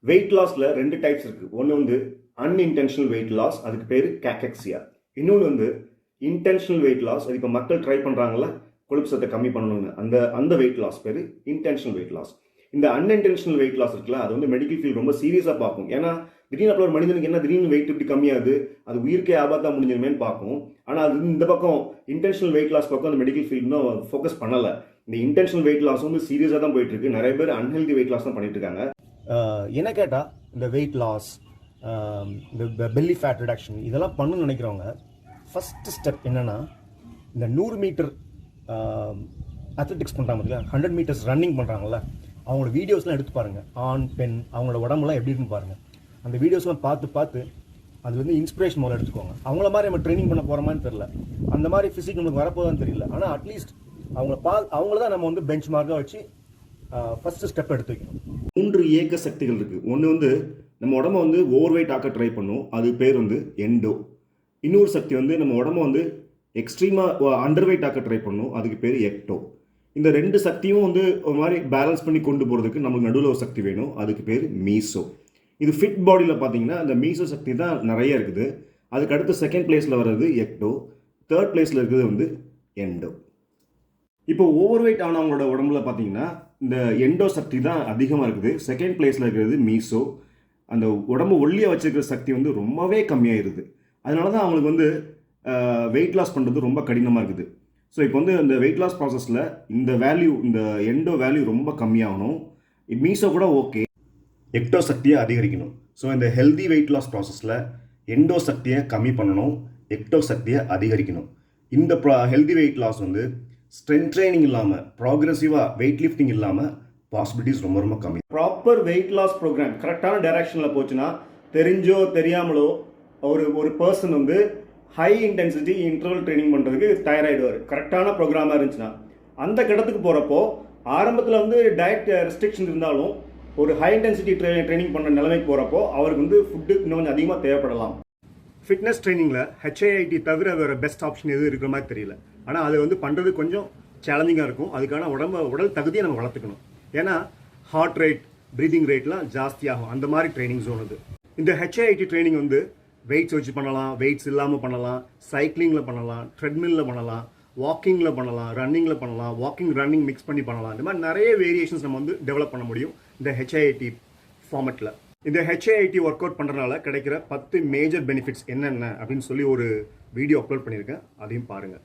Wait லாஸ்ல ரெண்டு types இருக்கு. ஒன்று வந்து அன்இன்டென்ஷனல் வெயிட் லாஸ், அதுக்கு பேர் கேக்கெக்சியா. இன்னொன்று வந்து இன்டென்ஷனல் வெயிட் லாஸ், அது இப்போ மக்கள் ட்ரை பண்ணுறாங்கல்ல கொழுப்பு சத்தை கம்மி பண்ணணும்னு, அந்த அந்த வெயிட் லாஸ் பேர் இன்டென்ஷனல் வெயிட் லாஸ். இந்த அன்இன்டென்ஷனல் வெயிட் லாஸ் இருக்குல்ல, அது வந்து மெடிக்கல் ஃபீல்ட் ரொம்ப சீரியஸாக பார்க்கும். ஏன்னா திடீர்னு அப்போ ஒரு மனிதனுக்கு என்ன திடீர்னு வெயிட் இப்படி கம்மியாகுது, அது உயிருக்கே ஆபத்தாக முடிஞ்சிருமேன்னு பார்க்கும். ஆனால் அது இந்த பக்கம் இன்டென்ஷனல் வெயிட் லாஸ் பக்கம் அந்த மெடிக்கல் ஃபீல்ட் இன்னும் ஃபோக்கஸ் பண்ணலை. இந்த இன்டென்ஷனல் வெயிட் லாஸ் வந்து சீரியஸாக தான் போயிட்டு இருக்கு. நிறைய பேர் அன்ஹெல்தி வெயிட் லாஸ் தான் பண்ணிட்டு இருக்காங்க. என்ன கேட்டால் இந்த வெயிட் லாஸ், இந்த பெல்லி ஃபேட் ரிடக்ஷன் இதெல்லாம் பண்ணணும்னு நினைக்கிறவங்க ஃபஸ்ட்டு ஸ்டெப் என்னென்னா, இந்த 100 மீட்டர் அத்லெட்டிக்ஸ் பண்ணுறாங்க பார்த்தீங்களா, 100 மீட்டர்ஸ் ரன்னிங் பண்ணுறாங்கல்ல, அவங்களோட வீடியோஸ்லாம் எடுத்து பாருங்கள். ஆண் பெண் அவங்களோட உடம்புலாம் எப்படி இருக்குன்னு பாருங்கள். அந்த வீடியோஸ்லாம் பார்த்து அது வந்து இன்ஸ்பிரேஷன் முதல்ல எடுத்துக்கோங்க. அவங்கள மாதிரி நம்ம ட்ரைனிங் பண்ண போகிறோமான்னு தெரியல, அந்த மாதிரி ஃபிசிக் நம்மளுக்கு வரப்போதான்னு தெரியல. ஆனால் அட்லீஸ்ட் அவங்கள தான் நம்ம வந்து பெஞ்ச் மார்க்காக வச்சு ஃபஸ்ட்டு ஸ்டெப் எடுத்து வைக்கணும். 3 இயக்க சக்திகள் இருக்குது. ஒன்று வந்து நம்ம உடம்ப வந்து ஓவர் வெயிட் ஆக்க ட்ரை பண்ணும், அது பேர் வந்து எண்டோ. இன்னொரு சக்தி வந்து நம்ம உடம்ப வந்து எக்ஸ்ட்ரீமாக அண்டர் வெயிட் ஆக்க ட்ரை பண்ணும், அதுக்கு பேர் எக்டோ. இந்த ரெண்டு சக்தியும் வந்து ஒரு மாதிரி பேலன்ஸ் பண்ணி கொண்டு போகிறதுக்கு நம்மளுக்கு நடுவில் ஒரு சக்தி வேணும், அதுக்கு பேர் மீசோ. இது ஃபிட் பாடியில் பார்த்தீங்கன்னா அந்த மீசோ சக்தி தான் நிறைய இருக்குது. அதுக்கு அடுத்து செகண்ட் பிளேஸில் வர்றது எக்டோ, தேர்ட் பிளேஸில் இருக்கிறது வந்து எண்டோ. இப்போ ஓவர் வெயிட் ஆனவங்களோட உடம்புல பார்த்தீங்கன்னா இந்த எண்டோ சக்தி தான் அதிகமாக இருக்குது. செகண்ட் பிளேஸில் இருக்கிறது மீசோ. அந்த உடம்பு ஒல்லியாக வச்சுருக்கிற சக்தி வந்து ரொம்பவே கம்மியாயிருது. அதனால தான் அவங்களுக்கு வந்து வெயிட் லாஸ் பண்ணுறது ரொம்ப கடினமாக இருக்குது. ஸோ இப்போ வந்து அந்த வெயிட் லாஸ் ப்ராசஸில் இந்த வேல்யூ, இந்த எண்டோ வேல்யூ ரொம்ப கம்மியாகணும். மீசோ கூட ஓகே, எக்டோ சக்தியை அதிகரிக்கணும். ஸோ இந்த ஹெல்தி வெயிட் லாஸ் ப்ராசஸில் எண்டோ சக்தியை கம்மி பண்ணணும், எக்டோ சக்தியை அதிகரிக்கணும். இந்த ஹெல்தி வெயிட் லாஸ் வந்து ஸ்ட்ரென்த் ட்ரைனிங் இல்லாமல், ப்ராக்ரெசிவாக வெயிட் லிஃப்டிங் இல்லாமல் பாசிபிலிட்டிஸ் ரொம்ப ரொம்ப கம்மி. ப்ராப்பர் வெயிட் லாஸ் ப்ரோக்ராம் கரெக்டான டைரக்ஷனில் போச்சுன்னா, தெரிஞ்சோ தெரியாமலோ ஒரு பர்சன் வந்து ஹை இன்டென்சிட்டி இன்டர்வல் ட்ரைனிங் பண்ணுறதுக்கு தயாராகிடுவார். கரெக்டான ப்ரோக்ராமாக இருந்துச்சுன்னா அந்த கிடத்துக்கு போகிறப்போ ஆரம்பத்தில் வந்து டயட் ரெஸ்ட்ரிக்ஷன் இருந்தாலும் ஒரு ஹை இன்டென்சிட்டி ட்ரைனிங் பண்ணுற நிலைமைக்கு போகிறப்போ அவருக்கு வந்து ஃபுட்டு இன்னும் கொஞ்சம் அதிகமாக தேவைப்படலாம். ஃபிட்னஸ் ட்ரைனிங்கில் HIIT தவிர வேறு பெஸ்ட் ஆப்ஷன் எதுவும் இருக்கிற மாதிரி தெரியல. ஆனால் அது வந்து பண்ணுறது கொஞ்சம் சேலஞ்சிங்காக இருக்கும். அதுக்கான உடல் தகுதியை நம்ம வளர்த்துக்கணும். ஏன்னா ஹார்ட் ரேட், ப்ரீதிங் ரேட்லாம் ஜாஸ்தியாகும். அந்த மாதிரி ட்ரைனிங் ஜோன் அது. இந்த HIIT ட்ரைனிங் வந்து வெயிட்ஸ் வச்சு பண்ணலாம், வெயிட்ஸ் இல்லாமல் பண்ணலாம், சைக்கிளிங்கில் பண்ணலாம், ட்ரெட்மில்லில் பண்ணலாம், வாக்கிங்கில் பண்ணலாம், ரன்னிங்கில் பண்ணலாம், ரன்னிங் மிக்ஸ் பண்ணி பண்ணலாம். இந்த மாதிரி நிறைய வேரியேஷன்ஸ் நம்ம வந்து டெவலப் பண்ண முடியும் இந்த HIIT ஃபார்மெட்டில். இந்த HIIT ஒர்க் அவுட் பண்ணுறதுனால கிடைக்கிற 10 மேஜர் பெனிஃபிட்ஸ் என்னென்ன அப்படின்னு சொல்லி ஒரு வீடியோ அப்லோட் பண்ணியிருக்கேன், அதையும் பாருங்கள்.